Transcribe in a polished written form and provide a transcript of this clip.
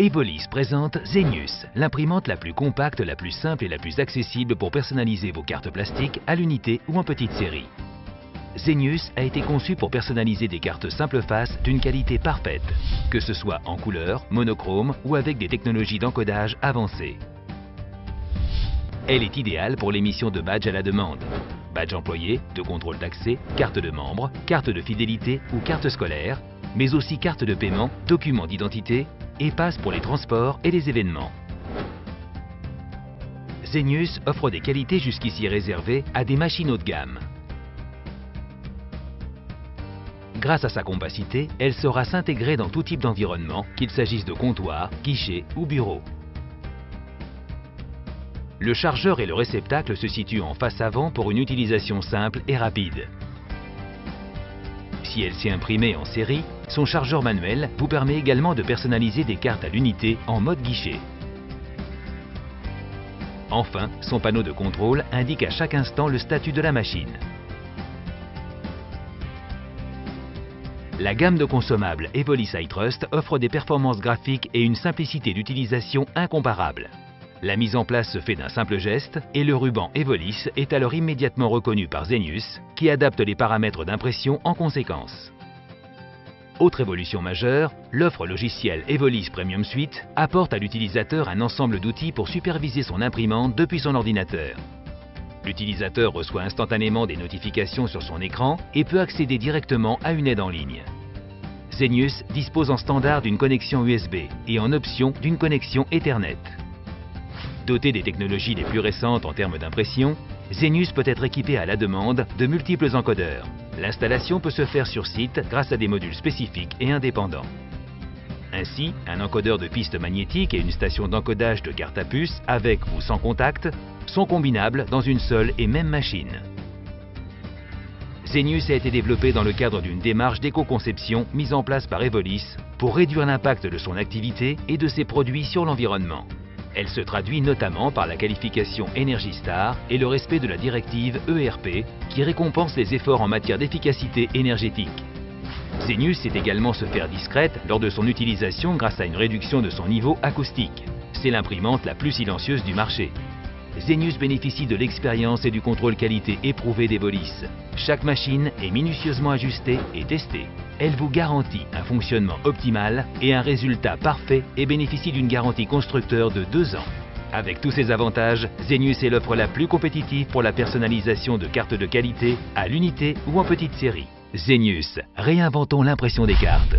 Evolis présente Zenius, l'imprimante la plus compacte, la plus simple et la plus accessible pour personnaliser vos cartes plastiques à l'unité ou en petite série. Zenius a été conçu pour personnaliser des cartes simple face d'une qualité parfaite, que ce soit en couleur, monochrome ou avec des technologies d'encodage avancées. Elle est idéale pour l'émission de badges à la demande. Badge employé, de contrôle d'accès, carte de membre, carte de fidélité ou carte scolaire, mais aussi carte de paiement, document d'identité et passe pour les transports et les événements. Zenius offre des qualités jusqu'ici réservées à des machines haut de gamme. Grâce à sa compacité, elle saura s'intégrer dans tout type d'environnement, qu'il s'agisse de comptoir, guichet ou bureau. Le chargeur et le réceptacle se situent en face avant pour une utilisation simple et rapide. Si elle s'est imprimée en série, son chargeur manuel vous permet également de personnaliser des cartes à l'unité en mode guichet. Enfin, son panneau de contrôle indique à chaque instant le statut de la machine. La gamme de consommables Evolis iTrust offre des performances graphiques et une simplicité d'utilisation incomparable. La mise en place se fait d'un simple geste et le ruban Evolis est alors immédiatement reconnu par Zenius qui adapte les paramètres d'impression en conséquence. Autre évolution majeure, l'offre logicielle Evolis Premium Suite apporte à l'utilisateur un ensemble d'outils pour superviser son imprimante depuis son ordinateur. L'utilisateur reçoit instantanément des notifications sur son écran et peut accéder directement à une aide en ligne. Zenius dispose en standard d'une connexion USB et en option d'une connexion Ethernet. Doté des technologies les plus récentes en termes d'impression, Zenius peut être équipé à la demande de multiples encodeurs. L'installation peut se faire sur site grâce à des modules spécifiques et indépendants. Ainsi, un encodeur de piste magnétique et une station d'encodage de carte à puce, avec ou sans contact, sont combinables dans une seule et même machine. Zenius a été développé dans le cadre d'une démarche d'éco-conception mise en place par Evolis pour réduire l'impact de son activité et de ses produits sur l'environnement. Elle se traduit notamment par la qualification Energy Star et le respect de la directive ERP qui récompense les efforts en matière d'efficacité énergétique. Zenius sait également se faire discrète lors de son utilisation grâce à une réduction de son niveau acoustique. C'est l'imprimante la plus silencieuse du marché. Zenius bénéficie de l'expérience et du contrôle qualité éprouvé d'Evolis. Chaque machine est minutieusement ajustée et testée. Elle vous garantit un fonctionnement optimal et un résultat parfait et bénéficie d'une garantie constructeur de 2 ans. Avec tous ces avantages, Zenius est l'offre la plus compétitive pour la personnalisation de cartes de qualité à l'unité ou en petite série. Zenius, réinventons l'impression des cartes.